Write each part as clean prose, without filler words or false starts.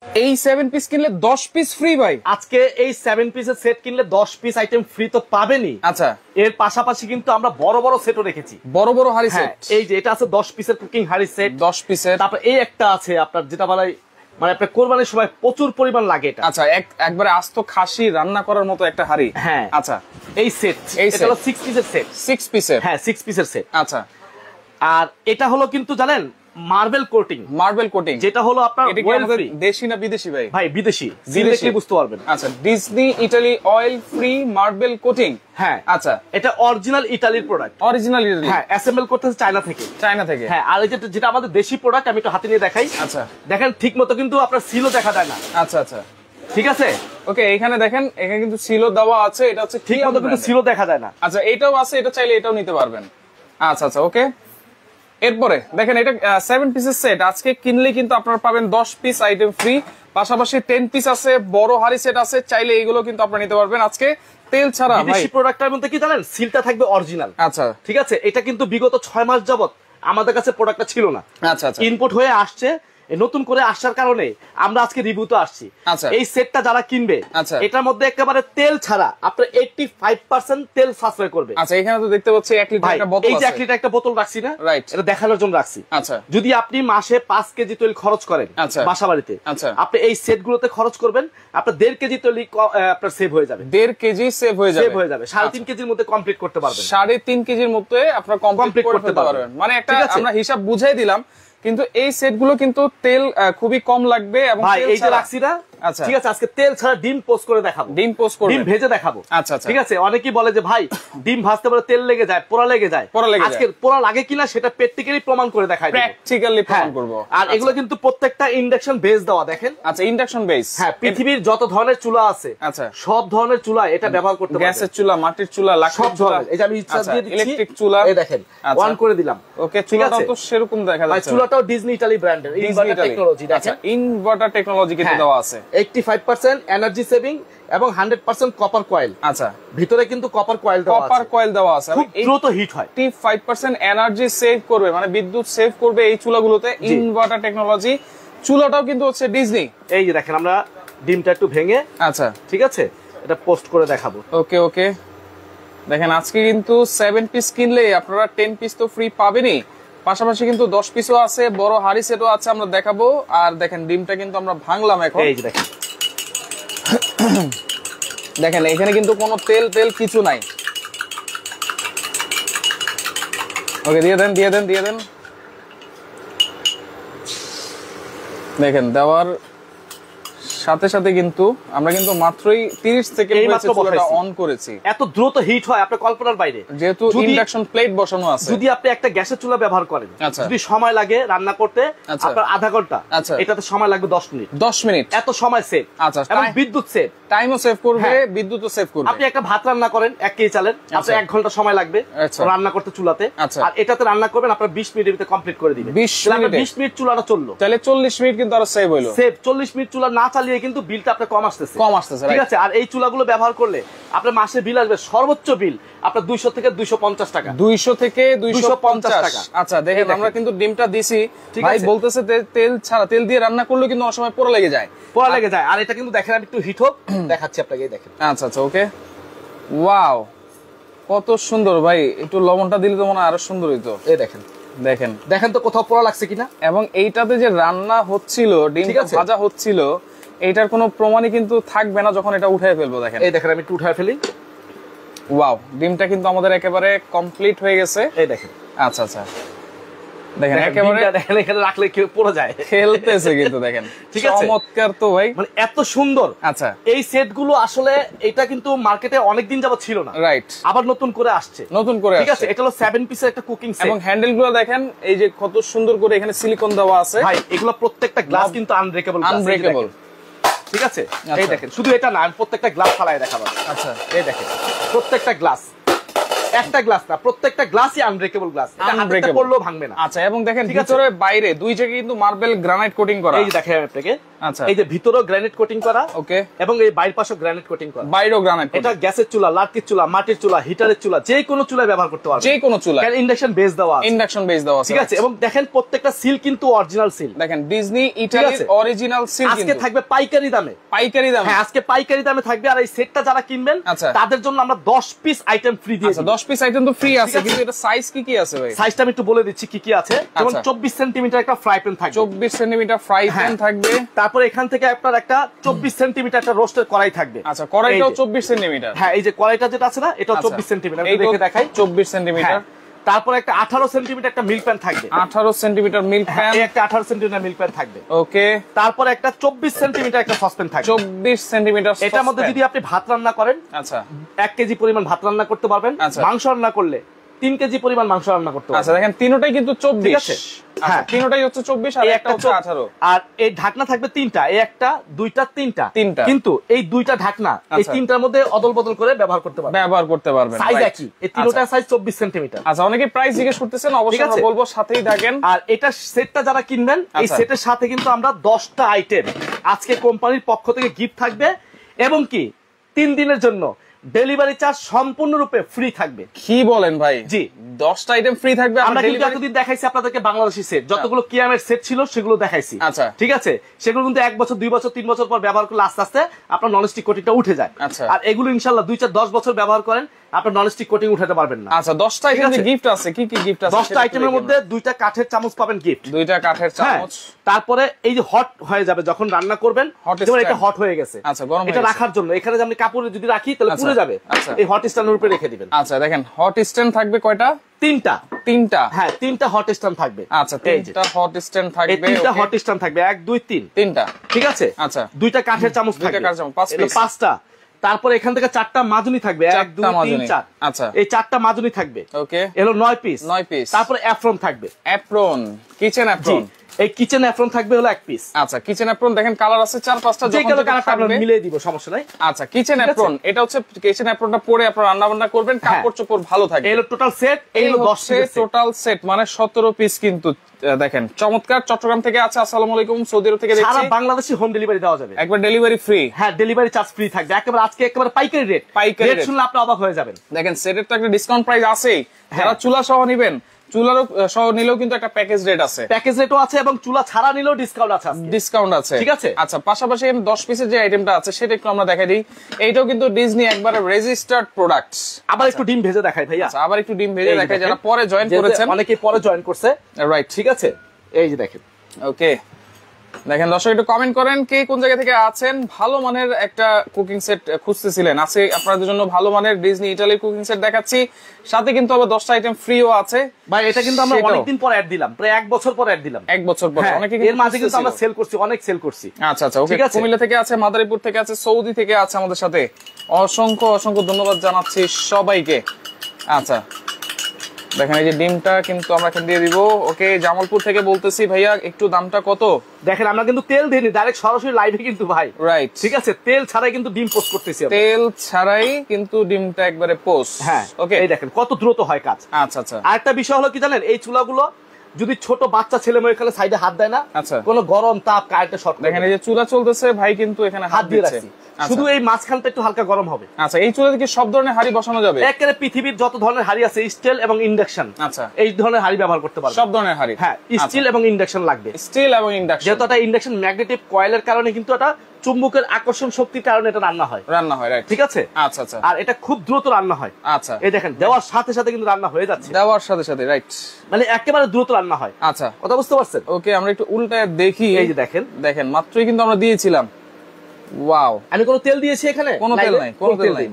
এই 7 পিস কিনলে 10 piece free ভাই। আজকে এই 7 পিসের সেট কিনলে 10 পিস আইটেম ফ্রি তো পাবেনই। আচ্ছা, এর পাশাপাশি কিন্তু আমরা বড় বড় সেটও রেখেছি, বড় বড় হাড়ি সেট। এই যে এটা আছে 10 পিসের কুকিং হাড়ি সেট, 10 পিসের। তারপর এই একটা আছে আপনার যেটা মানে আপনার কোরবানির সময় প্রচুর পরিমাণ লাগে এটা। আচ্ছা, একবারে আস্ত খাসি রান্না করার মতো একটা হাড়ি। হ্যাঁ, আচ্ছা, এই সেট এটা হলো 6 পিসের সেট। 6 পিসের? হ্যাঁ, 6 পিসের সেট। আচ্ছা, আর এটা হলো কিন্তু জানেন মার্বেল কোটিং। মার্বেল কোটিং, যেটা হলো আপনার এটা কি আমাদের দেশি না বিদেশি ভাই? ভাই বিদেশি, বিদেশি বুঝতে পারবেন। আচ্ছা, Disney Italy oil free marble coating. হ্যাঁ, আচ্ছা, এটা অরিজিনাল ইতালির প্রোডাক্ট। Original Italy? হ্যাঁ, অ্যাসেম্বল করতেছে চায়না থেকে। চায়না থেকে? হ্যাঁ। আর এই যেটা আমাদের দেশি প্রোডাক্ট, আমি একটু হাতে নিয়ে দেখাই। আচ্ছা, দেখেন ঠিক মতো কিন্তু আপনার সিলও দেখা যায় না। আচ্ছা আচ্ছা, ঠিক আছে। ওকে, এখানে দেখেন, এখানে কিন্তু সিলও দেওয়া আছে। এটা হচ্ছে ঠিক মতো কিন্তু সিলও দেখা যায় না। আচ্ছা, এটাও আছে, এটা চাইলে এটাও নিতে পারবেন। আচ্ছা আচ্ছা, ওকে। এরপরে দেখেন, এটা 7 পিসের সেট। আজকে কিনলে কিন্তু আপনারা পাবেন 10 পিস আইটেম ফ্রি, পাশাপাশি 10 পিস আছে, বড় হাড়ি সেট আছে, চাইলে এইগুলো কিন্তু আপনারা নিতে পারবেন আজকে তেল ছাড়া। বিদেশি প্রোডাক্টের মধ্যে কি জানেন, সিলটা থাকবে অরিজিনাল। আচ্ছা, ঠিক আছে। এটা কিন্তু বিগত 6 মাস যাবত আমাদের কাছে প্রোডাক্টটা ছিল না। আচ্ছা আচ্ছা, ইনপুট হয়ে আসছে, নতুন করে আসার কারণে আমরা আজকে রিভিউতে আসছি। আচ্ছা, এই সেটটা যারা কিনবে, আচ্ছা, এটার মধ্যে একেবারে তেল ছাড়া আপনার 85% তেল সাশ্রয় করবে। আচ্ছা, এখানে তো দেখতে পাচ্ছি 1 লিটার একটা বোতল আছে। এই যে 1 লিটার একটা বোতল রাখছি না, রাইট, এটা দেখানোর জন্য রাখছি। আচ্ছা, যদি আপনি মাসে 5 কেজি তেল খরচ করেন বাসা বাড়িতে, আচ্ছা, আপনি এই সেটগুলোতে খরচ করবেন, আপনার 1.5 কেজি তেল আপনার সেভ হয়ে যাবে। 1.5 কেজি সেভ হয়ে যাবে। 3.5 কেজির মধ্যে কমপ্লিট করতে পারবেন। 3.5 কেজির মধ্যে আপনারা কমপ্লিট করতে পারবেন। মানে একটা আমরা হিসাব বুঝাই দিলাম, কিন্তু এই সেটগুলো কিন্তু তেল খুবই কম লাগবে। এবং ভাই এই যে রাখছি না, আচ্ছা, ঠিক আছে, আজকে তেল ছাড়া ডিম পোস্ট করে দেখাবো। ডিম পোস্ট করে, ডিম ভেজে দেখাবো। আচ্ছা আচ্ছা, ঠিক আছে। অনেকেই বলে যে ভাই ডিম ভাজতে বলে তেল লেগে যায়, পোড়া লেগে যায়। আজকে পোড়া লাগে কিনা সেটা প্র্যাকটিক্যালি প্রমাণ করে দেখাই, প্র্যাকটিক্যালি প্রমাণ করব। আর এগুলো কিন্তু প্রত্যেকটা ইন্ডাকশন বেস দেওয়া, দেখেন। আচ্ছা, ইন্ডাকশন বেস। হ্যাঁ, পৃথিবীর যত ধরনের চুলা আছে, আচ্ছা, সব ধরনের চুলা এটা ব্যবহার করতে পারবেন। গ্যাসের চুলা, মাটির চুলা, সব ধরনের। এই যে আমি ইচ্ছা দিয়ে দিচ্ছি, ইলেকট্রিক চুলা, এই দেখেন অন করে দিলাম। ওকে, চুলাটাও তো সেরকম দেখা যাচ্ছে। চুলাটাও ডিজনি ইতালি ব্র্যান্ডের, ইনভার্টার টেকনোলজি। আচ্ছা, ইনভার্টার টেকনোলজি কিন্তু দেওয়া আছে। 85% এনার্জি সেভিং এবং 100% কপার কয়েল। আচ্ছা, ভিতরে কিন্তু কপার কয়েল দেওয়া আছে। কপার কয়েল দেওয়া আছে, খুব দ্রুত হিট হয়। 85% এনার্জি সেভ করবে, মানে বিদ্যুৎ সেভ করবে এই চুলাগুলোতে। Inverter technology. চুলাটাও কিন্তু হচ্ছে ডিজনি। এই যে দেখেন, আমরা ডিমটা একটু ভেঙে, আচ্ছা, ঠিক আছে, এটা পোস্ট করে দেখাবো। ওকে ওকে, দেখেন আজকে কিন্তু 7 পিস কিনলে আপনারা 10 পিস তো ফ্রি পাবেনই, পাশাপাশি কিন্তু 10 পিসও আছে, বড় হাড়ি সেটও আছে, আমরা দেখাবো। আর দেখেন ডিমটা কিন্তু আমরা ভাঙলাম এখন। এই যে দেখেন, দেখেন এখানে কিন্তু কোনো তেল তেল কিছু নাই। ওকে, দিয়ে দেন দিয়ে দেন দিয়ে দেন। দেখেন দেওয়ার সাথে সাথে কিন্তু আমরা কিন্তু মাত্রই 30 সেকেন্ড চুলাটা অন করেছি। এত দ্রুত হিট হয় আপনার কল্পনার বাইরে, যেহেতু ইন্ডাকশন প্লেট বসানো আছে। যদি আপনি একটা গ্যাসের চুলা ব্যবহার করেন, আচ্ছা, যদি সময় লাগে রান্না করতে আপনার আধা ঘন্টা, আচ্ছা, এটাতে সময় লাগবে 10 মিনিট। 10 মিনিট, এত সময় সেভ। আচ্ছা, এবং বিদ্যুৎ সেভ, টাইমও সেভ করবে, বিদ্যুৎও সেভ করবে। আপনি একটা ভাত রান্না করেন 1 কেজি চালের, আপনার 1 ঘন্টা সময় লাগবে রান্না করতে চুলাতে। আর এটাতে রান্না করবেন আপনার 20 মিনিটের ভিতরে কমপ্লিট করে দিবেন। 20 মিনিট চুলাটা চললো, তাহলে 40 মিনিট কিন্তু আরো সেভ হলো। সেভ 40 মিনিট চুলা না চালিয়ে কিন্তু বিলটা আপনার কম আসতেছে। ঠিক আছে। আর এই চুলাগুলো ব্যবহার করলে আপনার মাসে বিল আসবে, সর্বোচ্চ বিল আপনার 200 থেকে 250 টাকা। 200 থেকে 250 টাকা। আচ্ছা, দেখেন আমরা কিন্তু ডিমটা দিছি, ভাই বলতেছে তেল ছাড়া, তেল দিয়ে রান্না করলে কিন্তু অনেক সময় পোড়া লেগে যায়। আর এটা কিন্তু দেখেন, আমি একটু হিট হোক দেখাচ্ছি আপনাকে, দেখেন। আচ্ছা আচ্ছা, ওকে, ওয়াও, কত সুন্দর ভাই। একটু লবণটা দিলে তো মনে হয় আরো সুন্দর হইতো। এই দেখেন, দেখেন দেখেন তো কোথাও পোড়া লাগছে কিনা। এবং এইটাতে যে রান্না হচ্ছিল, ডিম ভাজা হচ্ছিল, এইটার কোনো প্রমাণই কিন্তু থাকবে না যখন এটা উঠায় ফেলবো। দেখেন, এই দেখেন আমি একটু উঠায় ফেলি। ওয়াও, ডিমটা কিন্তু আমাদের একেবারে কমপ্লিট হয়ে গেছে। এই দেখেন, আচ্ছা আচ্ছা, দেখেন একেবারে দেখেন এখানে রাখলে কেউ পড়ে যায়, খেলতেছে কিন্তু। দেখেন ঠিক আছে, চমৎকার তো ভাই, মানে এত সুন্দর। আচ্ছা, এই সেটগুলো আসলে এটা কিন্তু মার্কেটে অনেকদিন যাবত ছিল না, রাইট, আবার নতুন করে আসছে, নতুন করে। ঠিক আছে, এটা হলো 7 পিসের একটা কুকিং সেট। এবং হ্যান্ডেলগুলো দেখেন, এই যে কত সুন্দর করে এখানে সিলিকন দেওয়া আছে। ভাই এগুলো প্রত্যেকটা গ্লাস কিন্তু আনব্রেকেবল, আনব্রেকেবল। ঠিক আছে, এই দেখেন, শুধু এটা না, আমি প্রত্যেকটা গ্লাস ফালায় দেখাবো। আচ্ছা, এই দেখেন প্রত্যেকটা গ্লাস একটা গ্লাস না, প্রত্যেকটা গ্লাসই আনব্রেকেবল গ্লাস, এটা হাতে পড়লেও ভাঙবে না। আচ্ছা, এবং দেখেন ভিতরে বাইরে দুই জায়গায় কিন্তু মার্বেল গ্রানাইট কোটিং করা। এই যে দেখেন আপনাকে, আচ্ছা, এই যে ভিতরেও গ্রানাইট কোটিং করা, ওকে, এবং এই বাইরের পাশেও গ্রানাইট কোটিং করা, বাইরেও গ্রানাইট। এটা গ্যাসের চুলা, লার্কির চুলা, মাটির চুলা, হিটারের চুলা, যে কোনো চুলায় ব্যবহার করতে পারবেন, যে কোনো চুলা। ইন্ডাকশন বেস দেওয়া আছে, ইন্ডাকশন বেস দেওয়া আছে, ঠিক আছে। এবং দেখেন প্রত্যেকটা সিল কিন্তু অরিজিনাল সিল। দেখেন ডিজনি ইটালির অরিজিনাল সিল। আজকে থাকবে পাইকারি দামে, পাইকারি দামে, হ্যাঁ আজকে পাইকারি দামে থাকবে। আর এই সেটটা যারা কিনবেন তাদের জন্য আমরা 10 পিস আইটেম ফ্রি দিয়েছি। আচ্ছা, 10 পিস আইটেম তো ফ্রি আছে, কিন্তু এটা সাইজ কি কি আছে ভাই? সাইজটা আমি একটু বলে দিচ্ছি কি কি আছে। যেমন 24 সেন্টিমিটার একটা ফ্রাই প্যান থাকবে, 24 সেন্টিমিটার ফ্রাই প্যান থাকবে। তারপর এখান থেকে আপনার একটা 24 সেন্টিমিটার একটা রোস্টের কড়াই থাকবে। আচ্ছা, কড়াইটাও 24 সেন্টিমিটার। হ্যাঁ, এই যে কড়াইটা যেটা আছে না, এটাও 24 সেন্টিমিটার। আমি দেখে দেখাই, 24 সেন্টিমিটার। তারপর একটা 18 সেন্টিমিটার একটা মিল্ক প্যান থাকবে, 18 সেন্টিমিটার মিল্ক প্যান, এই একটা 18 সেন্টিমিটার মিল্ক প্যান থাকবে, ওকে। তারপর একটা 24 সেন্টিমিটার একটা সসপ্যান থাকবে, 24 সেন্টিমিটার। এটার মধ্যে যদি আপনি ভাত রান্না করেন, আচ্ছা, 1 কেজি পরিমাণ ভাত রান্না করতে পারবেন। মাংস রান্না করলে 3 কেজি পরিমাণ মাংস রান্না করতে পারবেন। আচ্ছা, দেখেন তিনটাই কিন্তু 24, ঠিক আছে। হ্যাঁ, তিনটাই হচ্ছে 24 আর একটা হচ্ছে 18। আর এই ঢাকনা থাকবে 3টা, এই একটা, দুইটা, তিনটা। কিন্তু এই দুইটা ঢাকনা এই তিনটার মধ্যে অদল বদল করে ব্যবহার করতে পারবেন। সাইজ একই, এই তিনটা সাইজ 24 সেন্টিমিটার। আচ্ছা, অনেকে প্রাইস জিজ্ঞেস করতেছেন, অবশ্যই আমরা বলবো, সাথেই থাকেন। আর এটা সেটটা যারা কিনবেন, এই সেটের সাথে কিন্তু আমরা 10টা আইটেম আজকে কোম্পানির পক্ষ থেকে গিফট থাকবে, এবং কি 3 দিনের জন্য ডেলিভারি চার্জ সম্পূর্ণরূপে ফ্রি থাকবে। কি বলেন ভাই? জি, 10টা আইটেম ফ্রি থাকবে। আমরা কিন্তু এতদিন দেখাইছি আপনাদেরকে বাংলাদেশি সেট, যতগুলো কিয়ামের সেট ছিল সেগুলো দেখাইছি। আচ্ছা, ঠিক আছে। সেগুলো কিন্তু 1 বছর, 2 বছর, 3 বছর পর ব্যবহার করলে আস্তে আস্তে আপনার ননস্টিক কোটিংটা উঠে যায়। আর এগুলো ইনশাআল্লাহ 2, 4, 10 বছর ব্যবহার করেন, আপনার ননস্টিক কোটিং উঠাতে পারবেন না। আচ্ছা, 10টা আইটেম গিফট আছে। কি কি গিফট আছে? 10টা আইটেমের মধ্যে 2টা কাঠের চামচ পাবেন গিফট, 2টা কাঠের চামচ। তারপরে এই যে হট হয়ে যাবে যখন রান্না করবেন, যেমন এটা হট হয়ে গেছে, আচ্ছা, গরম, এটা রাখার জন্য এখানে যে আমি কাপড়ে যদি রাখি তাহলে পুড়ে যাবে, এই হট স্ট্যান্ডের উপরে রেখে দিবেন। আচ্ছা, দেখেন হট স্ট্যান্ড থাকবে কয়টা? 3টা। হ্যাঁ, 3টা হট স্ট্যান্ড থাকবে। আচ্ছা, 3টা হট স্ট্যান্ড থাকবে, 3টা হট স্ট্যান্ড থাকবে, 1, 2, 3, 3টা, ঠিক আছে। আচ্ছা, 2টা কাঠের চামচ থাকবে, 2টা কাঠের চামচ, 5টা। তারপর এখান থেকে 4টা মাজুনি থাকবে, 1, 2, 3, 4। আচ্ছা, এই 4টা মাজুনি থাকবে, ওকে, এলো 9 পিস। তারপর অ্যাপ্রন থাকবে, অ্যাপ্রন, কিচেন অ্যাপ্রন। এই কিচেন অ্যাপ্রন থাকবে হলো 1 পিস। আচ্ছা, কিচেন অ্যাপ্রন দেখেন কালার আছে 4-5টা, যে কালার কালারটা আমরা মিলিয়ে দিব, সমস্যা নাই। আচ্ছা, কিচেন অ্যাপ্রন, এটা হচ্ছে কিচেন অ্যাপ্রনটা পরে আপনারা রান্না বান্না করবেন, কাপড় চোপড় ভালো থাকবে। এই হলো টোটাল সেট, এই হলো 10 পিস টোটাল সেট, মানে 17 পিস কিন্তু। দেখেন চমৎকার। চট্টগ্রাম থেকে আছে, আসসালামু আলাইকুম। সৌদি আরব থেকে দেখছি, সারা বাংলাদেশে হোম ডেলিভারি দেওয়া যাবে, একবার ডেলিভারি ফ্রি। হ্যাঁ, ডেলিভারি চার্জ ফ্রি থাকবে একেবারে। আজকে একেবারে পাইকারি রেট, পাইকারি রেট শুনলে আপনি অবাক হয়ে যাবেন। দেখেন সেটের তো একটা ডিসকাউন্ট প্রাইস আছেই, যারা চুলা সহ নেবেন, চুলারও সহ নিলেও কিন্তু একটা প্যাকেজ রেট আছে, প্যাকেজ রেটও আছে, এবং চুলা ছাড়া নিলেও ডিসকাউন্ট আছে, ডিসকাউন্ট আছে, ঠিক আছে। আচ্ছা, পাশাপাশি 10 পিসের যে আইটেমটা আছে সেটা একটু আমরা দেখাই দিই। এইটাও কিন্তু ডিজনি একবারে রেজিস্টার্ড প্রোডাক্টস। আবার একটু ডিম ভেজে দেখাই ভাইয়া। আচ্ছা, আবার একটু ডিম ভেজে দেখাই, যারা পরে জয়েন করেছেন, অনেকেই পরে জয়েন করছে, রাইট, ঠিক আছে। এই যে দেখেন, ওকে, দেখেন দর্শক একটু কমেন্ট করেন কে কোন জায়গা থেকে আছেন। ভালো মানের একটা কুকিং সেট খুঁজতেছিলেন, আজকে আপনাদের জন্য ভালো মানের ডিজনি ইটালির কুকিং সেট দেখাচ্ছি, সাথে কিন্তু আবার 10টা আইটেম ফ্রিও আছে। ভাই, এটা কিন্তু আমরা অনেকদিন পর অ্যাড দিলাম, প্রায় 1 বছর পর অ্যাড দিলাম, 1 বছর পর। অনেকে এর মাঝে কিন্তু আমরা সেল করছি, অনেক সেল করছি। আচ্ছা আচ্ছা, ওকে। কুমিল্লা থেকে আছে, মাদারীপুর থেকে আছে, সৌদি থেকে আছে আমাদের সাথে, অসংখ্য অসংখ্য ধন্যবাদ জানাচ্ছি সবাইকে। আচ্ছা, দেখেন এই যে ডিমটা কিন্তু আমরা এখানে দিয়ে দিব। ওকে, জামালপুর থেকে বলতেছি ভাইয়া একটু দামটা কত? দেখেন আমরা কিন্তু তেল দিইনি, ডাইরেক্ট সরাসরি লাইভে কিন্তু ভাই, রাইট, ঠিক আছে। তেল ছাড়াই কিন্তু ডিম পোস্ট করতেছি, তেল ছাড়াই কিন্তু ডিমটা একবারে পোস্ট। হ্যাঁ, ওকে, এই দেখেন কত দ্রুত হয় কাজ। আচ্ছা আচ্ছা, আরেকটা বিষয় হলো কি জানেন, এই চুলাগুলো যদি ছোট বাচ্চা ছেলে মেয়ে এখানে সাইডে হাত দেয় না, আচ্ছা, কোনো গরম তাপ কারেন্টে শর্ট, দেখেন এই যে চুলা চলতেছে, ভাই কিন্তু এখানে হাত দিয়ে রাখছি, শুধু এই মাঝখানটা একটু হালকা গরম হবে। আচ্ছা, এই চুলাতে কি সব ধরনের হাড়ি বসানো যাবে? একেবারে পৃথিবীর যত ধরনের হাড়ি আছে, স্টিল এবং ইন্ডাকশন, আচ্ছা, এই ধরনের হাড়ি ব্যবহার করতে পারবে, সব ধরনের হাড়ি। হ্যাঁ, স্টিল এবং ইন্ডাকশন লাগবে, স্টিল এবং ইন্ডাকশন, যেহেতু এটা ইন্ডাকশন ম্যাগনেটিক কয়েলের কারণে কিন্তু এটা চুম্বকের আকর্ষণ শক্তির কারণে এটা রান্না হয়, রাইট, ঠিক আছে। আচ্ছা আচ্ছা, আর এটা খুব দ্রুত রান্না হয়। আচ্ছা, এই দেখেন দেওয়ার সাথে সাথে কিন্তু রান্না হয়ে যাচ্ছে, দেওয়ার সাথে সাথে, রাইট, মানে একেবারে দ্রুত রান্না হয়। আচ্ছা, কথা বুঝতে পারছেন? ওকে, আমরা একটু উল্টায় দেখি। এই যে দেখেন, দেখেন মাত্রই কিন্তু আমরা দিয়েছিলাম। ওয়াও, আমি কোনো তেল দিয়েছি এখানে? কোনো তেল নাই, কোনো তেল নাই,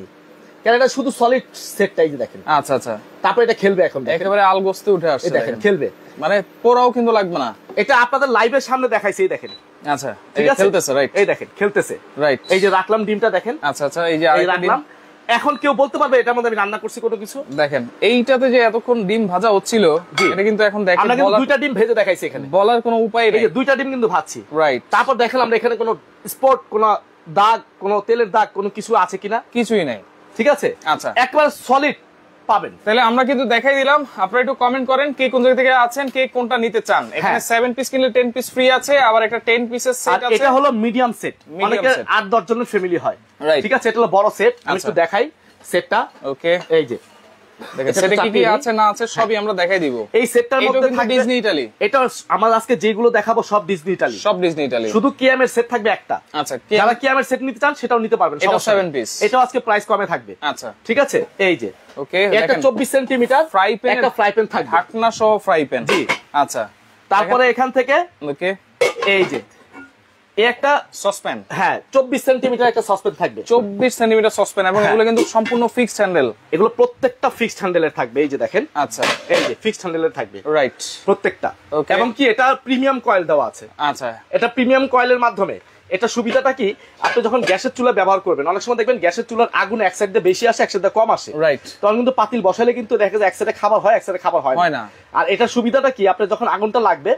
কারণ এটা শুধু সলিড সেটটাই যে দেখেন। আচ্ছা আচ্ছা, তারপর এটা খেলবে, এখন একেবারে আলগোস্তে উঠে আসছে, দেখেন খেলবে, মানে পোড়াও কিন্তু লাগবে না। এটা আপনাদের লাইভের সামনে দেখাইছি, এই দেখেন। আচ্ছা, ঠিক আছে, খেলতেছে, রাইট, এই দেখেন খেলতেছে, রাইট। এই যে রাখলাম ডিমটা, দেখেন। আচ্ছা আচ্ছা, এই যে আরেকটা ডিম এখন কেউ বলতে পারবে এটার মধ্যে আমি রান্না করছি কোনো কিছু? দেখেন এইটাতে যে এতক্ষণ ডিম ভাজা হচ্ছিল, এটা কিন্তু এখন দেখেন আমরা কিন্তু 2টা ডিম ভেজে দেখাইছি, এখানে বলার কোনো উপায় নেই, এই যে 2টা ডিম কিন্তু ভাজছি, রাইট। তারপর দেখেন আমরা এখানে কোনো স্পট, কোনো দাগ, কোনো তেলের দাগ, কোনো কিছু আছে কিনা? কিছুই নাই, ঠিক আছে। আচ্ছা, একবার সলিড পাবেন। তাহলে আমরা কিন্তু দেখাই দিলাম, আপনারা একটু কমেন্ট করেন কে কোন জায়গা থেকে আছেন, কে কোনটা নিতে চান। এখানে 7 পিস কিনলে 10 পিস ফ্রি আছে, আবার একটা 10 পিসের সেট আছে। এটা হলো মিডিয়াম সেট, অনেকে 8-10 জনের ফ্যামিলি হয়, ঠিক আছে। এটা হলো বড় সেট, আমি একটু দেখাই সেটটা। ওকে, এই যে দেখেন সেটা কি কি আছে না আছে সবই আমরা দেখাই দিব। এই সেটটার মধ্যে থাকবে ডিজনি ইতালি। এটা আমরা আজকে যেগুলো দেখাবো সব ডিজনি ইতালি, সব ডিজনি ইতালি। শুধু কিয়াম এর সেট থাকবে একটা। আচ্ছা, যারা কিয়াম এর সেট নিতে চান সেটাও নিতে পারবেন, এটা 7 পিস। এটাও আজকে প্রাইস কমে থাকবে। আচ্ছা, ঠিক আছে। এই যে ওকে, একটা 24 সেন্টিমিটার ফ্রাই প্যান, একটা ফ্রাই প্যান থাকবে, ঢাকনা সহ ফ্রাই প্যান। জি, আচ্ছা। তারপরে এখান থেকে ওকে, এই যে এই একটা সসপ্যান, হ্যাঁ 24 সেন্টিমিটার একটা সসপ্যান থাকবে, 24 সেন্টিমিটার সসপ্যান, এবং এগুলো কিন্তু সম্পূর্ণ ফিক্সড হ্যান্ডেল। এগুলো প্রত্যেকটা ফিক্সড হ্যান্ডেলের থাকবে, এই যে দেখেন। আচ্ছা, এই যে ফিক্সড হ্যান্ডেলের থাকবে, রাইট, প্রত্যেকটা। এবং কি এটা প্রিমিয়াম কয়েল দেওয়া আছে। আচ্ছা, এটা প্রিমিয়াম কয়েলের মাধ্যমে, এটা সুবিধাটা কি, আপনি যখন গ্যাসের চুলা ব্যবহার করবেন, অনেক সময় দেখবেন গ্যাসের চুলার আগুন এক সাইডে বেশি আসে, এক সাইডে কম আসে, রাইট। তখন কিন্তু পাতিল বসালে কিন্তু দেখা যায় এক সাইডে খাবার হয়, এক সাইডে খাবার হয় না। আর এটা সুবিধাটা কি, আপনি যখন আগুনটা লাগবে,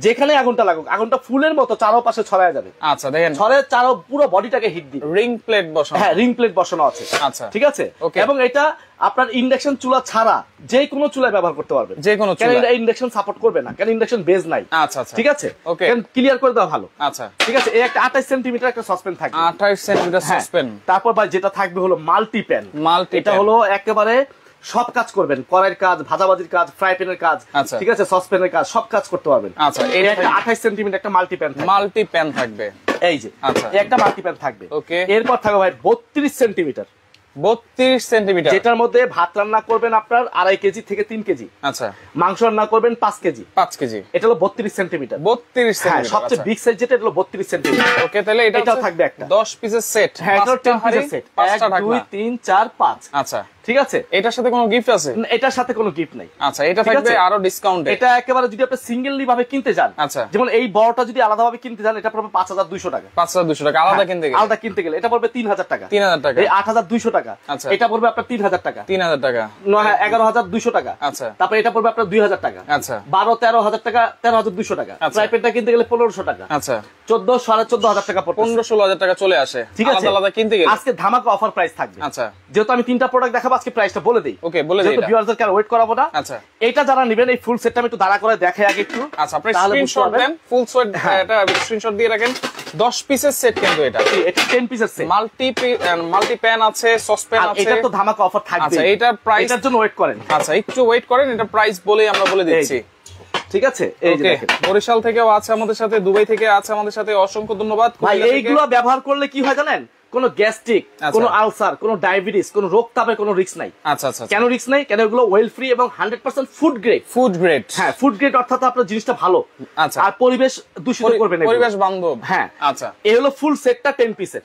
যেখানে আগুনটা লাগুক, আগুনটা ফুলের মতো চারপাশে ছড়ায় যাবে। আচ্ছা, দেখেন ছড়ে চারো পুরো বডিটাকে হিট দিবে। রিং প্লেট বসানো, হ্যাঁ রিং প্লেট বসানো আছে। আচ্ছা, ঠিক আছে। এবং এটা আপনার ইন্ডাকশন চুলা ছাড়া যে কোনো চুলায় ব্যবহার করতে পারবেন, যে কোনো চুলা। এটা ইন্ডাকশন সাপোর্ট করবে না, কারণ ইন্ডাকশন বেজ নাই। আচ্ছা, আচ্ছা, ঠিক আছে। ওকে, ক্লিয়ার করে দেওয়া ভালো। আচ্ছা, ঠিক আছে। এই একটা 28 সেন্টিমিটার একটা সসপ্যান থাকবে, 28 সেন্টিমিটার সসপ্যান। তারপর ভাই যেটা থাকবে হলো মাল্টি প্যান। এটা হলো একেবারে সব কাজ করবেন, কড়াইয়ের কাজ, ভাজাভাজির কাজ, ফ্রাই প্যানের কাজ, ঠিক আছে, সসপ্যানের কাজ, সব কাজ করতে পারবেন। আচ্ছা, এই একটা 28 সেন্টিমিটার একটা মাল্টি প্যান থাকবে। এই যে আচ্ছা, একটা মাল্টি প্যান থাকবে। ওকে, এরপর থাকবে ভাই 32 সেন্টিমিটার, 32 সেন্টিমিটার, যেটার মধ্যে ভাত রান্না করবেন আপনার 2.5 কেজি থেকে 3 কেজি। আচ্ছা, মাংস রান্না করবেন 5 কেজি। 5 কেজি, এটা হলো 32 সেন্টিমিটার। 32 সেন্টিমিটার, সবচেয়ে বিগ সাইজ যেটা, এটা হলো 32 সেন্টিমিটার। ওকে, তাহলে এটাও থাকবে একটা 10 পিসের সেট। হ্যাঁ, এটা 10 পিসের সেট, 1 2 3 4 5। আচ্ছা, ঠিক আছে। এটার সাথে কোনো গিফট আছে? এটার সাথে কোনো গিফট নাই। আচ্ছা, এটা থাকবে আরো ডিসকাউন্টে। এটা একেবারে যদি আপনি সিঙ্গেললি ভাবে কিনতে যান, আচ্ছা, যেমন এই বড়টা যদি আলাদাভাবে কিনতে যান, এটা পড়বে 5200 টাকা। 5200 টাকা আলাদা কিনতে গেলে, আলাদা কিনতে গেলে এটা পড়বে 3000 টাকা। 3000 টাকা। এই 8200 টাকা। আচ্ছা, এটা পড়বে আপনার 3000 টাকা। 3000 টাকা। 11200 টাকা। আচ্ছা, তারপর এটা পড়বে আপনার 2000 টাকা। আচ্ছা, 12-13000 টাকা, 13200 টাকা। ফ্রাই প্যানটা কিনতে গেলে 1500 টাকা। আচ্ছা, 14,500 টাকা পড়বে, 15-16,000 টাকা চলে আসে। ঠিক আছে, আলাদা কিনতে গেলে আজকে ধামাকা অফার প্রাইস থাকবে। আচ্ছা, যেহেতু আমি 3টা প্রোডাক্ট দেখাবো, আজকে প্রাইসটা বলে দেই। ওকে, বলে দেই, যেহেতু ভিউয়ারদেরকে আর ওয়েট করাবো না। আচ্ছা, এটা যারা নেবেন, এই ফুল সেটটা আমি একটু দাঁড়া করে দেখাই আগে একটু। আচ্ছা, আপনি স্ক্রিনশট দেন, ফুল সেট, এটা স্ক্রিনশট দিয়ে রাখেন। 10 পিসের সেট কিন্তু এটা 10 পিসের সেট, মাল্টি প্যান আছে, সসপ্যান আছে। এটা তো ধামাকা অফার থাকবে। আচ্ছা, এটার প্রাইস, এটার জন্য ওয়েট করেন। আচ্ছা, একটু ওয়েট করেন, এটা প্রাইস বলেই আমরা বলে দিচ্ছি। ঠিক আছে। এই যে দেখেন, বরিশাল থেকেও আছে আমাদের সাথে, দুবাই থেকে আছে আমাদের সাথে, অসংখ্য ধন্যবাদ ভাই। এইগুলো ব্যবহার করলে কি হয় জানেন, কোনো গ্যাস্ট্রিক, কোনো আলসার, কোনো ডায়াবেটিস, কোনো রোগ তাপের কোনো রিস্ক নাই। আচ্ছা, আচ্ছা, কেন রিস্ক নাই? কেন এগুলো ওয়েল ফ্রি এবং 100% ফুড গ্রেড। হ্যাঁ, ফুড গ্রেড অর্থাৎ আপনার জিনিসটা ভালো। আচ্ছা, আর পরিবেশ দূষিত করবে না, পরিবেশ বান্ধব। হ্যাঁ, আচ্ছা, এই হলো ফুল সেটটা 10 পিসের।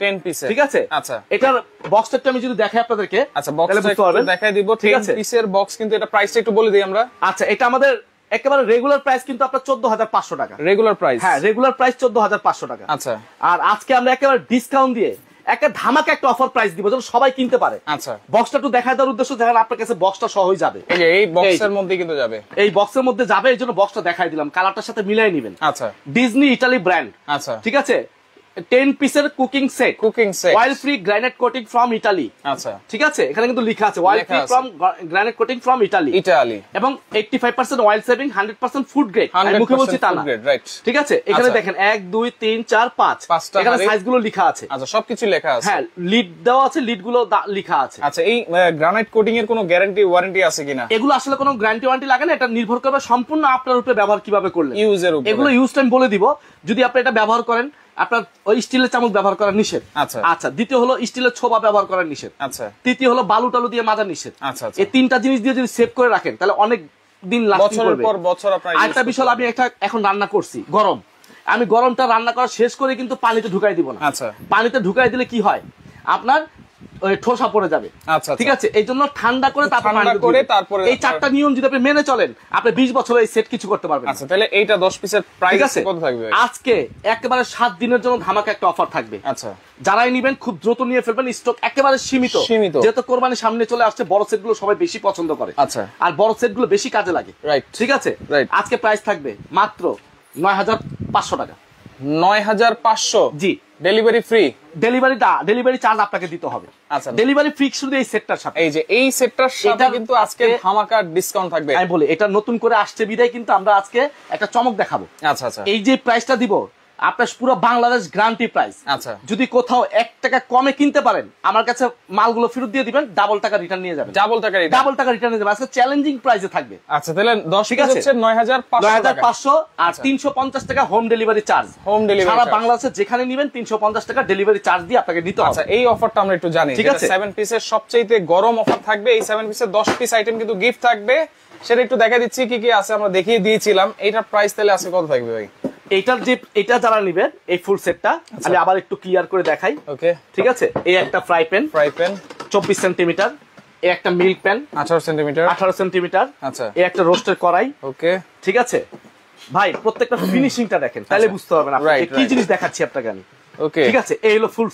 ঠিক আছে। আচ্ছা, এটার বক্স সেটটা আমি যদি দেখাই আপনাদেরকে, আচ্ছা, বক্সটা দেখাই দিব। 10 পিসের বক্স, কিন্তু এটা প্রাইসটা একটু বলে দিই আমরা। আচ্ছা, এটা আমাদের একেবারে রেগুলার প্রাইস কিন্তু আপনার 14500 টাকা। Regular price? হ্যাঁ, রেগুলার প্রাইস 14500 টাকা। আচ্ছা, আর আজকে আমরা একেবারে ডিসকাউন্ট দিয়ে একটা ধামাকা একটা অফার প্রাইস দিব, যেন সবাই কিনতে পারে। আচ্ছা, বক্সটা একটু দেখায় দেওয়ার উদ্দেশ্য, দেখেন আপনার কাছে বক্সটা সহই যাবে। এই বক্সের মধ্যে কিন্তু যাবে, এই বক্সের মধ্যে যাবে, এই জন্য বক্সটা দেখাই দিলাম, কালারটার সাথে মিলাই নেবেন। আচ্ছা, ডিজনি ইটালি ব্র্যান্ড। আচ্ছা, ঠিক আছে। 10 পিসের cooking set, oil free granite coating from Italy. আচ্ছা, ঠিক আছে, এখানে কিন্তু লেখা আছে oil free from granite coating from Italy. এবং 85% অয়েল সেভিং, 100% ফুড গ্রেড। আমি মুখে বলছি তা না, ঠিক আছে। এখানে দেখেন 1 2 3 4 5 এখানে সাইজগুলো লেখা আছে। আচ্ছা, সবকিছু লেখা আছে। হ্যাঁ, লিড দেওয়া আছে, লিড গুলো লেখা আছে। আচ্ছা, এই গ্রানাইট কোটিং এর কোনো গ্যারান্টি ওয়ারেন্টি আছে কিনা? এগুলো আসলে কোনো গ্যারান্টি ওয়ারেন্টি লাগে না, এটা নির্ভর করবে সম্পূর্ণ আপনার উপরে ব্যবহার কিভাবে করলেন, ইউজের উপরে। এগুলো ইউজ টাইম বলে দিব। যদি আপনি এটা ব্যবহার করেন, আপনার ওই স্টিলের চামচ ব্যবহার করা নিষেধ। আচ্ছা, দ্বিতীয় হলো স্টিলের ছোবা ব্যবহার করা নিষেধ। আচ্ছা, তৃতীয় হলো বালু টালু দিয়ে মাজা নিষেধ। আচ্ছা, এই 3টা জিনিস দিয়ে যদি সেভ করে রাখেন, তাহলে অনেক দিন লাস্টিং করবে। আরেকটা বিষয়, আমি এখন রান্না করছি গরম, আমি গরমটা রান্না করা শেষ করে কিন্তু পানিতে ঢুকাই দিব না। আচ্ছা, পানিতে ঢুকাই দিলে কি হয়, আপনার ঠোসা পড়ে যাবে। আচ্ছা, ঠিক আছে। এই জন্য ঠান্ডা করে তারপরে এই 4টা নিয়ম যদি আপনি মেনে চলেন, আপনি 20 বছর এই সেট কিছু করতে পারবেন। আচ্ছা, তাহলে এইটা 10 পিসের প্রাইস কত থাকবে? আজকে একেবারে 7 দিনের জন্য ধামাকা একটা অফার থাকবে। আচ্ছা, যারাই নেবেন খুব দ্রুত নিয়ে ফেলবেন, স্টক একেবারে সীমিত। যেহেতু কোরবানি সামনে চলে আসছে, বড় সেট গুলো সবাই বেশি পছন্দ করে। আচ্ছা, আর বড় সেট গুলো বেশি কাজে লাগে। রাইট, ঠিক আছে। আজকে প্রাইস থাকবে মাত্র 9500 টাকা। 9500 জি ডেলিভারি ফ্রি। ডেলিভারি চার্জ আপনাকে দিতে হবে। আচ্ছা, ডেলিভারি ফ্রি শুধু এই সেটটার সাথে। এই যে এই সেটটার সাথে কিন্তু আজকে ধামাকা ডিসকাউন্ট থাকবে। আমি বলি এটা নতুন করে আসছে বিদায় কিন্তু আমরা আজকে একটা চমক দেখাবো। আচ্ছা আচ্ছা, এই যে প্রাইসটা দিব আপনার পুরো বাংলাদেশ গ্যারান্টি প্রাইস। আচ্ছা, যদি কোথাও 1 টাকা কমে কিনতে পারেন আমার কাছে মালগুলো ফেরত দিয়ে দিবেন, ডাবল টাকা রিটার্ন নিয়ে যাবেন। ডাবল টাকা রিটার্ন নিয়ে যাবেন। আজকে চ্যালেঞ্জিং প্রাইসে থাকবে। আচ্ছা, তাহলে 10 পিস হচ্ছে 9500 আর 350 টাকা home delivery charge. Home delivery সারা বাংলাদেশে যেখানে নেবেন 350 টাকা ডেলিভারি চার্জ দিয়ে আপনাকে নিতে হবে। আচ্ছা, এই অফারটা আমরা একটু জানি। ঠিক আছে, 7 পিসের সবচেয়ে গরম অফার থাকবে। এই 7 পিসের 10 পিস আইটেম কিন্তু গিফট থাকবে। সেটা একটু দেখা দিচ্ছি কি কি আছে, আমরা দেখিয়ে দিয়েছিলাম। এইটার প্রাইস তাহলে আছে কত থাকবে ভাই? এটা যারা নেবেন এই ফুল সেটটা আমি আবার একটু ক্লিয়ার করে দেখাই। ওকে, ঠিক আছে, এই একটা ফ্রাই প্যান 24 সেন্টিমিটার, এই একটা মিল্ক প্যান 18 সেন্টিমিটার, আচ্ছা, এই একটা রোস্টের কড়াই। ওকে, ঠিক আছে ভাই, প্রত্যেকটা ফিনিশিংটা দেখেন তাহলে বুঝতে পারবেন আপনাকে কি জিনিস দেখাচ্ছি আপনাকে আমি। ওকে, ঠিক আছে, এই হলো ফুল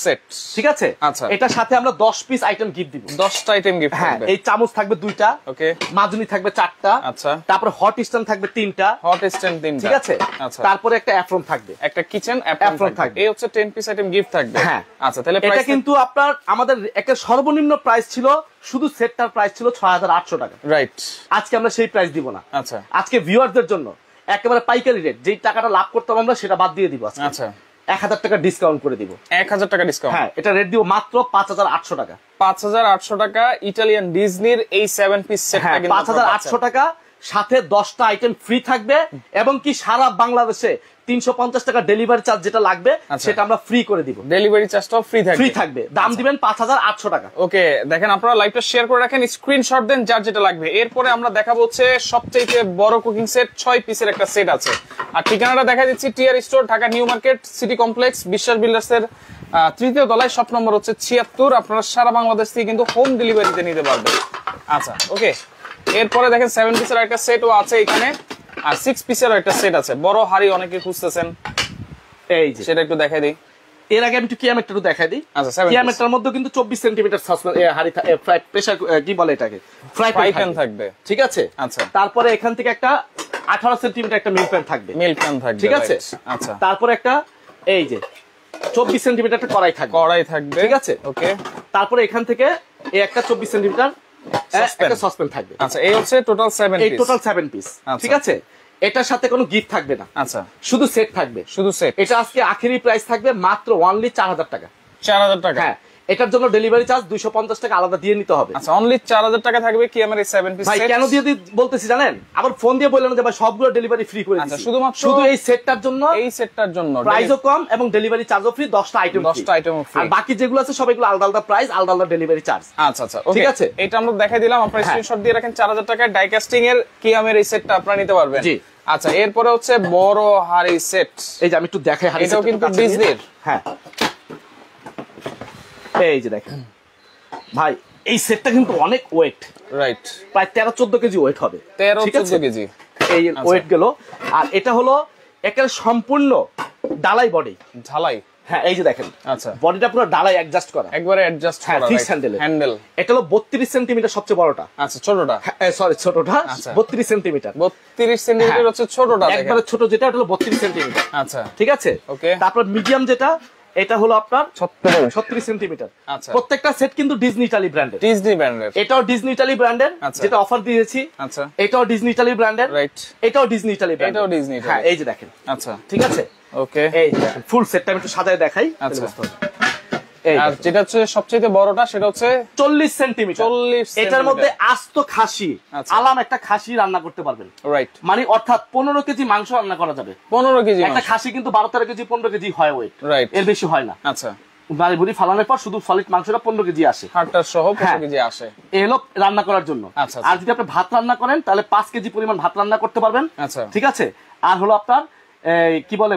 সেট। ঠিক আছে, আচ্ছা, এটার সাথে আমরা 10 পিস আইটেম গিফট দিব। 10টা আইটেম গিফট হ্যাঁ, থাকবে। এই চামচ থাকবে 2টা, ওকে, মাজনি থাকবে 4টা, আচ্ছা, তারপর হট স্ট্যান্ড থাকবে 3টা, হট স্ট্যান্ড 3টা, ঠিক আছে, আচ্ছা, তারপরে একটা অ্যাপ্রন থাকবে, একটা কিচেন অ্যাপ্রন থাকবে। এই হচ্ছে 10 পিস আইটেম গিফট থাকবে। হ্যাঁ, আচ্ছা, তাহলে এটা কিন্তু আপনার আমাদের একটা সর্বনিম্ন প্রাইস ছিল, শুধু সেটটার প্রাইস ছিল 6800 টাকা। রাইট, আজকে আমরা সেই প্রাইস দিব না। আচ্ছা, আজকে ভিউয়ারদের জন্য একেবারে পাইকারি রেট, যেই টাকাটা লাভ করতাম আমরা সেটা বাদ দিয়ে দিব। আচ্ছা, 1000 টাকা ডিসকাউন্ট করে দিব। 1000 টাকা ডিসকাউন্ট। হ্যাঁ, এটা রেট দিব মাত্র 5800 টাকা। 5800 টাকা ইটালিয়ান ডিজনির এই 7 পিস সেটটা কিন্তু 5800 টাকা, সাথে 10টা আইটেম ফ্রি থাকবে এবং কি সারা বাংলাদেশে 350 টাকা ডেলিভারি চার্জ যেটা লাগবে সেটা আমরা ফ্রি করে দিব। ডেলিভারি চার্জটাও ফ্রি থাকবে। দাম দিবেন 5800 টাকা। ওকে, দেখেন আপনারা লাইভটা শেয়ার করে রাখেন, স্ক্রিনশট দেন যার যেটা লাগবে। এরপরে আমরা দেখাবো হচ্ছে সবচেয়ে বড় কুকিং সেট, 6 পিসের একটা সেট আছে। আর ঠিকানাটা দেখা দিচ্ছি TR store, Dhaka new market city complex, Biswas builders এর 3য় তলায়, শপ নম্বর হচ্ছে 76। আপনারা সারা বাংলাদেশ থেকে কিন্তু হোম ডেলিভারিতে নিতে পারবেন। আচ্ছা, ওকে, এরপরে দেখেন 7 পিসের একটা সেটও আছে এখানে, আর 6 পিসেরও একটা সেট আছে। বড় হাড়ি অনেকে খুঁজতেছেন, এই যে সেটা একটু দেখাই দিই। এর আগে আমি একটু কিয়ামেটটা একটু দেখাই দিই। আচ্ছা, কিয়ামেটটার মধ্যে কিন্তু 24 সেন্টিমিটার সসপ্যান হাড়ি ফ্রাই প্রেসার কি বলে এটাকে, ফ্রাই প্যান থাকবে। ঠিক আছে, আচ্ছা, তারপরে এখান থেকে একটা 18 সেন্টিমিটার একটা মিল্ক প্যান থাকবে। ঠিক আছে, আচ্ছা, তারপরে একটা এই যে 24 সেন্টিমিটার একটা কড়াই থাকবে। ঠিক আছে, ওকে, তারপরে এখান থেকে এই একটা 24 সেন্টিমিটার একটা সসপ্যান থাকবে। আচ্ছা, এই হচ্ছে টোটাল 7 পিস। এই টোটাল 7 পিস। ঠিক আছে, এটার সাথে কোনো গিফট থাকবে না। আচ্ছা, শুধু সেট থাকবে, শুধু সেট। এটা আজকে আখেরি প্রাইস থাকবে মাত্র অনলি 4000 টাকা। 4000 টাকা। হ্যাঁ, এটার জন্য ডেলিভারি চার্জ 250 টাকা আলাদা দিয়ে নিতে হবে। আচ্ছা, অনলি 4000 টাকা থাকবে কি আমার এই 7 পিস সেট। ভাই কেন দিয়ে বলতেছি জানেন, আবার ফোন দিয়ে বললেন যে ভাই সবগুলো ডেলিভারি ফ্রি করে দিচ্ছি। শুধুমাত্র শুধু এই সেটটার জন্য, প্রাইসও কম এবং ডেলিভারি চার্জও ফ্রি। 10টা আইটেম ফ্রি, আর বাকি যেগুলো আছে সবগুলো আলাদা আলাদা প্রাইস, আলাদা আলাদা ডেলিভারি চার্জ। আচ্ছা আচ্ছা, ঠিক আছে, এটা আমরা দেখাই দিলাম। আপনারা স্ক্রিনশট দিয়ে রাখেন। 4000 টাকায় ডাই কাস্টিং এর কিয়ামের এই সেটটা আপনারা নিতে পারবেন। জি, আচ্ছা, এরপরে হচ্ছে বড় হাড়ি সেট। এই যে আমি একটু দেখাই, হাড়ি এটাও কিন্তু ডিজনির। হ্যাঁ, এই যে দেখেন ভাই, এই সেটটা কিন্তু অনেক ওয়েট। রাইট, প্রায় 13-14 কেজি ওয়েট হবে। 13-14 কেজি এই ওয়েট গেল। আর এটা হলো একের সম্পূর্ণ ডালাই বডি, ঢালাই। হ্যাঁ, এই যে দেখেন, আচ্ছা, বডিটা পুরো ডালাই অ্যাডজাস্ট করা, একবারে অ্যাডজাস্ট করা, ফিক্স হ্যান্ডেল। এটা হলো 32 সেন্টিমিটার সবচেয়ে বড়টা। আচ্ছা, ছোটটা, সরি ছোটটা 32 সেন্টিমিটার। 32 সেন্টিমিটার হচ্ছে ছোটটা, একবারে ছোট যেটা, এটা হলো 32 সেন্টিমিটার। আচ্ছা, ঠিক আছে, ওকে। তারপর মিডিয়াম যেটা, এটা হলো আপনার 36 সেন্টিমিটার। আচ্ছা, প্রত্যেকটা সেট কিন্তু ডিজনি ইটালি ব্র্যান্ডের। এটাও ডিজনি ইটালি ব্র্যান্ডের, যেটা অফার দিয়েছি। আচ্ছা, এটাও ডিজনি ইটালি ব্র্যান্ডের। রাইট, এটাও ডিজনি ইটালি ব্র্যান্ডের। এটাও ডিজনি ইটালি। হ্যাঁ, এই যে দেখেন। আচ্ছা, ঠিক আছে, ওকে। এই দেখেন ফুল সেটটা আমি একটু সাজায় দেখাই। আচ্ছা, আর যেটা হচ্ছে সবচেয়ে বড়টা, সেটা হচ্ছে 40 সেন্টিমিটার। 40, এটার মধ্যে আস্ত খাসি, আলাম একটা খাসি রান্না করতে পারবেন। রাইট, মানে অর্থাৎ 15 কেজি মাংস রান্না করা যাবে। 15 কেজি একটা খাসি কিন্তু 12-13 কেজি 15 কেজি হয় ওয়েট। রাইট, এর বেশি হয় না। আচ্ছা, বাড়ি বুড়ি ফালানোর পর শুধু সলিড মাংসটা 15 কেজি আসে, হাড়টা সহ 15 কেজি আসে। এই হলো রান্না করার জন্য। আর যদি আপনি ভাত রান্না করেন তাহলে 5 কেজি পরিমাণ ভাত রান্না করতে পারবেন। আচ্ছা, ঠিক আছে। আর হলো আপনার কি বলে,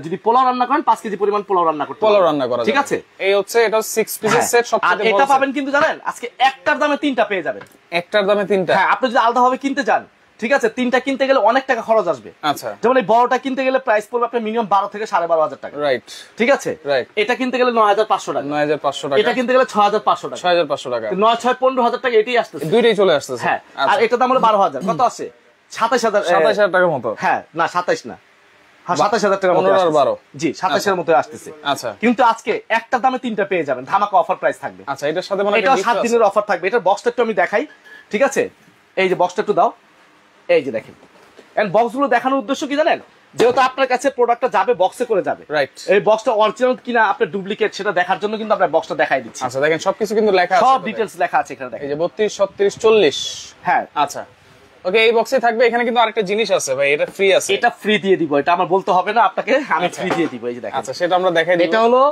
যদি পোলাও রান্না করেন 5 কেজি পরিমাণ পোলাও রান্না করতে পারবেন। ঠিক আছে, এই হচ্ছে এটা 6 পিসের সেট। সবচেয়ে বড় এটা পাবেন কিন্তু জানেন, আজকে একটার দামে 3টা পেয়ে যাবেন। একটার দামে 3টা। হ্যাঁ, আপনি যদি আলাদাভাবে কিনতে যান, ঠিক আছে, 3টা কিনতে গেলে অনেক টাকা খরচ আসবে। আচ্ছা, যেমন এই বড়টা কিনতে গেলে প্রাইস পড়বে আপনার মিনিমাম 12 থেকে 12,500 টাকা। রাইট, ঠিক আছে। রাইট, এটা কিনতে গেলে 9,500 টাকা। 9,500 টাকা। এটা কিনতে গেলে 6,500 টাকা। 6,500 টাকা। 9-6-15,000 টাকা এটাই আসতেছে, দুইটাই চলে আসতেছে। হ্যাঁ, আর এটা দাম হলো 12,000। কত আছে? 27,000 টাকার মতো। হ্যাঁ, না 27 না, হ্যাঁ 27000 টাকার মতো 15 আর 12 জি 27 এর মতো আসতেছে। আচ্ছা কিন্তু আজকে একটা দামে তিনটা পেয়ে যাবেন, ধামাকা অফার প্রাইস থাকবে। আচ্ছা এটার সাথে মানে এটা 7 দিনের অফার থাকবে। এটার বক্সটা একটু আমি দেখাই, ঠিক আছে? এই যে বক্সটা একটু দাও, এই যে দেখেন। এন্ড বক্সগুলো দেখানোর উদ্দেশ্য কি জানেন, যেহেতু আপনার কাছে প্রোডাক্টটা যাবে বক্সে করে যাবে, রাইট, এই বক্সটা অরিজিনাল কিনা আপনার ডুপ্লিকেট সেটা দেখার জন্য কিন্তু আমরা বক্সটা দেখাই দিচ্ছি। আচ্ছা দেখেন সবকিছু কিন্তু লেখা আছে, সব ডিটেইলস লেখা আছে এখানে দেখেন। এই যে 32 36 40 হ্যাঁ আচ্ছা ওকে এই বক্সে থাকবে। এখানে কিন্তু আরেকটা জিনিস আছে ভাই, এটা ফ্রি আছে। এটা ফ্রি দিয়ে দিব, এটা আমার বলতে হবে না আপনাকে, আমি ফ্রি দিয়ে দিব। এই যে দেখেন, আচ্ছা সেটা আমরা দেখাই দিব। এটা হলো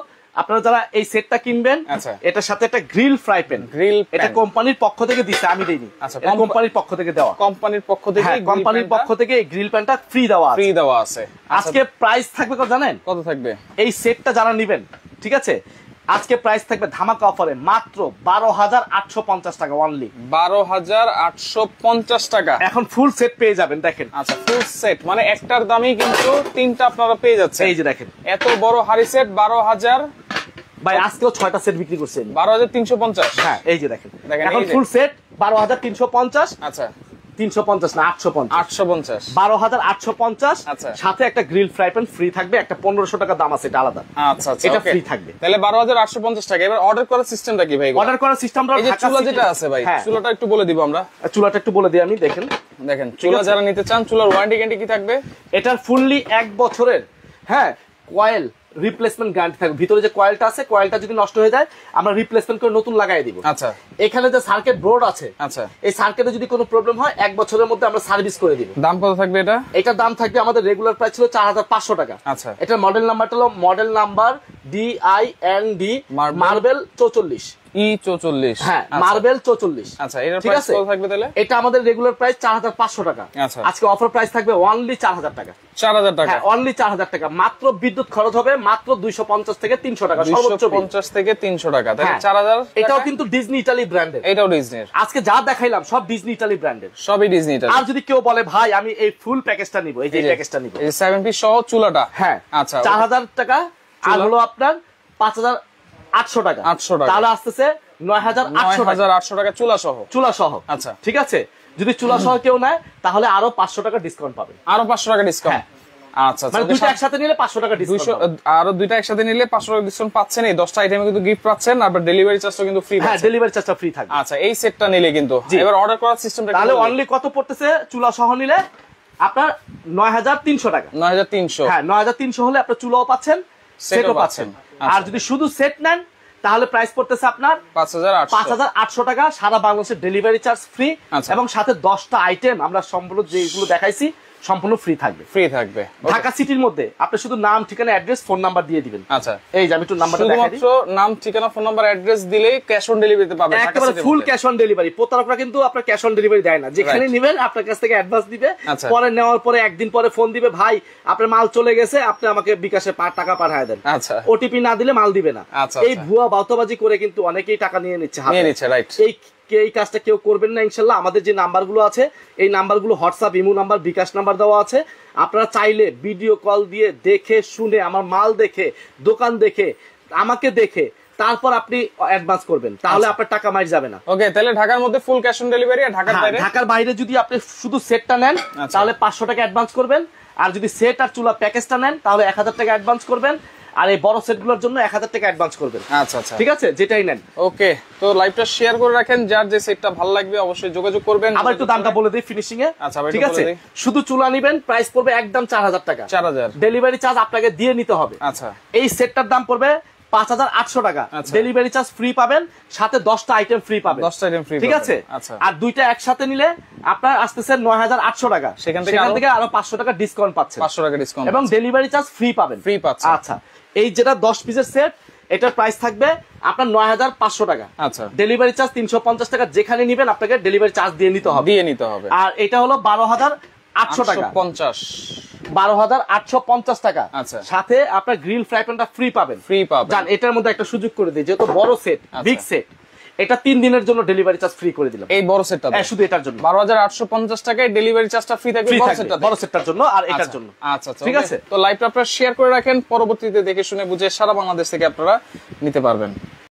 আপনারা যারা এই সেটটা কিনবেন, আচ্ছা এটার সাথে একটা গ্রিল ফ্রাই প্যান, এটা কোম্পানির পক্ষ থেকে দিচ্ছে, আমি দেইনি। আচ্ছা কোম্পানির পক্ষ থেকে দেওয়া, কোম্পানির পক্ষ থেকে, হ্যাঁ কোম্পানির পক্ষ থেকে এই গ্রিল প্যানটা ফ্রি দেওয়া আছে, ফ্রি দেওয়া আছে। আজকে প্রাইস থাকবে কত জানেন? কত থাকবে? এই সেটটা যারা নেবেন, ঠিক আছে, আজকে প্রাইস থাকবে ধামাকা অফারে মাত্র 12850 টাকা অনলি। 12850 টাকা এখন ফুল সেট পেয়ে যাবেন দেখেন। আচ্ছা ফুল সেট মানে একটার দামই কিন্তু তিনটা আপনারা পেয়ে যাচ্ছেন। এই যে দেখেন এত বড় হাড়ি সেট 12000 ভাই, আজকেও 6টা সেট বিক্রি করছে 12350। হ্যাঁ এই যে দেখেন, দেখেন এখন ফুল সেট 12350। আচ্ছা 350 না 850, 850 12850। আচ্ছা সাথে একটা গ্রিল ফ্রাই প্যান ফ্রি থাকবে, একটা 1500 টাকা দাম আছে, এটা আলাদা। আচ্ছা আচ্ছা এটা ওকে ফ্রি থাকবে। তাহলে 12850 টাকা। এবার অর্ডার করার সিস্টেমটা কি ভাই? অর্ডার করার সিস্টেমটা এই যে চুলা যেটা আছে ভাই, চুলাটা একটু বলে দিব আমরা। চুলাটা একটু বলে দিই আমি, দেখেন দেখেন চুলা যারা নিতে চান, চুলার ওয়ারেন্টি গ্যারান্টি কি থাকবে? এটার ফুললি 1 বছরের হ্যাঁ কয়েল রিপ্লেসমেন্ট গ্যারান্টি থাকবে। ভিতরে যে কয়েলটা আছে, কয়েলটা যদি নষ্ট হয়ে যায় আমরা রিপ্লেসমেন্ট করে নতুন লাগাই দিব। আচ্ছা এখানে যে সার্কিট বোর্ড আছে, আচ্ছা এই সার্কিটে যদি কোনো প্রবলেম হয় 1 বছরের মধ্যে আমরা সার্ভিস করে দিব। দাম কত থাকবে এটা? এটার দাম থাকবে, আমাদের রেগুলার প্রাইস ছিল 4500 টাকা। আচ্ছা এটার মডেল নাম্বারটা হলো model number DIND marble 44 E44। হ্যাঁ মার্বেল 44। আচ্ছা এটার প্রাইস কত থাকবে তাহলে? এটা আমাদের রেগুলার প্রাইস 4500 টাকা। আচ্ছা আজকে অফার প্রাইস থাকবে অনলি 4000 টাকা। 4000 টাকা, হ্যাঁ অনলি 4000 টাকা। মাত্র বিদ্যুৎ খরচ হবে মাত্র 250 থেকে 300 টাকা, সর্বোচ্চ 250 থেকে 300 টাকা। তাহলে 4000। এটাও কিন্তু ডিজনি ইতালি ব্র্যান্ডের। এটাও ডিজনির। আজকে যা দেখাইলাম সব ডিজনি ইতালি ব্র্যান্ডের, সবই ডিজনি ইতালি। আর যদি কেউ বলে ভাই আমি এই ফুল প্যাকেজটা নিব, এই যে প্যাকেজটা নিব, এই 7 পিস সহ চুলাটা, হ্যাঁ আচ্ছা 4000 টাকা আর হলো আপনার 5800 টাকা। 800 টাকা, তাহলে আসতেছে 9800 টাকা চুলা সহ। চুলা সহ, আচ্ছা ঠিক আছে। যদি চুলা সহ কেউ নেয় তাহলে আরো 500 টাকা ডিসকাউন্ট পাবে, আরো 500 টাকা ডিসকাউন্ট। আচ্ছা মানে দুটো একসাথে নিলে 500 টাকা ডিসকাউন্ট, আরো দুইটা একসাথে নিলে 500 টাকা ডিসকাউন্ট পাচ্ছেন। এই 10টা আইটেমে কিন্তু গিফট পাচ্ছেন, আর ডেলিভারি চার্জও কিন্তু ফ্রি হ্যাঁ পাচ্ছেন। ডেলিভারি চার্জটা ফ্রি থাকবে। আচ্ছা এই সেটটা নিলে কিন্তু এবার অর্ডার করার সিস্টেমটা তাহলে অনলি কত পড়তেছে? চুলা সহ নিলে আপনার 9300 টাকা। 9300। হ্যাঁ 9300 হলে আপনি চুলাও পাচ্ছেন, সেটও পাচ্ছেন। আর যদি শুধু সেট নেন তাহলে প্রাইস পড়তেছে আপনার 5800 টাকা। সারা বাংলাদেশের ডেলিভারি চার্জ ফ্রি, এবং সাথে 10টা আইটেম আমরা সম্পূর্ণ যেগুলো দেখাইছি সম্পূর্ণ ফ্রি থাকবে। ফ্রি থাকবে ঢাকা সিটির মধ্যে আপনি শুধু নাম, ঠিকানা, অ্যাড্রেস, ফোন নাম্বার দিয়ে দিবেন। আচ্ছা এই যে আমি একটু নাম্বারটা দেখাই দিই। শুধুমাত্র নাম, ঠিকানা, ফোন নাম্বার, অ্যাড্রেস দিলেই ক্যাশ অন ডেলিভারিতে পাবেন। একেবারে ফুল ক্যাশ অন ডেলিভারি। প্রতারকরা কিন্তু আপনার ক্যাশ অন ডেলিভারি দেয় না। যেখানে নেবেন আপনার কাছ থেকে অ্যাডভান্স দিবে, পরে নেওয়ার পরে একদিন পরে ফোন দিবে, ভাই আপনার মাল চলে গেছে, আপনি আমাকে বিকাশে টাকা পাঠিয়ে দেন। আচ্ছা ওটিপি না দিলে মাল দিবে না। এই ভুয়া বাউতাবাজি করে কিন্তু অনেকেই টাকা নিয়ে নিচ্ছে হাতে। রাইট, এই কাজটা কেউ করবেন না ইনশাল্লাহ। আমাদের যে নাম্বারগুলো আছে এই নাম্বারগুলো হোয়াটসঅ্যাপ, ইমো নাম্বার, বিকাশ নাম্বার দেওয়া আছে। আপনারা চাইলে ভিডিও কল দিয়ে দেখে শুনে, আমার মাল দেখে, দোকান দেখে, আমাকে দেখে তারপর আপনি অ্যাডভান্স করবেন, তাহলে আপনার টাকা মার যাবে না। ওকে তাহলে ঢাকার মধ্যে ফুল ক্যাশ অন ডেলিভারি, আর ঢাকার বাইরে যদি আপনি শুধু সেটটা নেন তাহলে 500 টাকা অ্যাডভান্স করবেন, আর যদি সেট আর চুলা প্যাকেজটা নেন তাহলে 1000 টাকা অ্যাডভান্স করবেন, আর এই বড় সেটগুলোর জন্য 1000 টাকা অ্যাডভান্স করবেন। আচ্ছা আচ্ছা ঠিক আছে, যেটাই নেন। ওকে তো লাইভটা শেয়ার করে রাখেন, যার যে সেটটা ভালো লাগবে অবশ্যই যোগাযোগ করবেন। আবার একটু দামটা বলে দিই ফিনিশিং এ। আচ্ছা ঠিক আছে, শুধু চুলা নেবেন প্রাইস পড়বে একদম 4000 টাকা। 4000 ডেলিভারি চার্জ আপনাকে দিয়ে নিতে হবে। আচ্ছা এই সেটটার দাম পড়বে 5800 টাকা। ডেলিভারি চার্জ ফ্রি পাবেন, সাথে 10টা আইটেম ফ্রি পাবেন। 10টা আইটেম ফ্রি, ঠিক আছে। আর দুইটা একসাথে নিলে আপনার আসতেছে 9800 টাকা। সেখান থেকে আরো 500 টাকা ডিসকাউন্ট পাচ্ছেন, 500 টাকা ডিসকাউন্ট, এবং ডেলিভারি চার্জ ফ্রি পাবেন, ফ্রি পাচ্ছেন। আচ্ছা এই যেটা 10 পিসের সেট, এটার প্রাইস থাকবে আপনার 9500 টাকা। আচ্ছা ডেলিভারি চার্জ 350 টাকা। যেখানে নিবেন আপনাকে ডেলিভারি চার্জ দিয়ে নিতে হবে। আর এটা হলো 12800 টাকা, 12850 টাকা। আচ্ছা সাথে আপনার গ্রিল ফ্রাই প্যানটা ফ্রি পাবেন। জান এটার মধ্যে একটা সুযোগ করে দিই, যেহেতু বড় সেট, বিগ সেট, এটা 3 দিনের জন্য ডেলিভারি চার্জ ফ্রি করে দিলাম। এই বড় সেটটা শুধু এটার জন্য 12850 টাকায় ডেলিভারি চার্জটা ফ্রি থাকবে বড় সেটটার জন্য, আর এটার জন্য। আচ্ছা ঠিক আছে। তো লাইভটা আপনারা শেয়ার করে রাখেন, পরবর্তীতে দেখে শুনে বুঝে সারা বাংলাদেশ থেকে আপনারা নিতে পারবেন।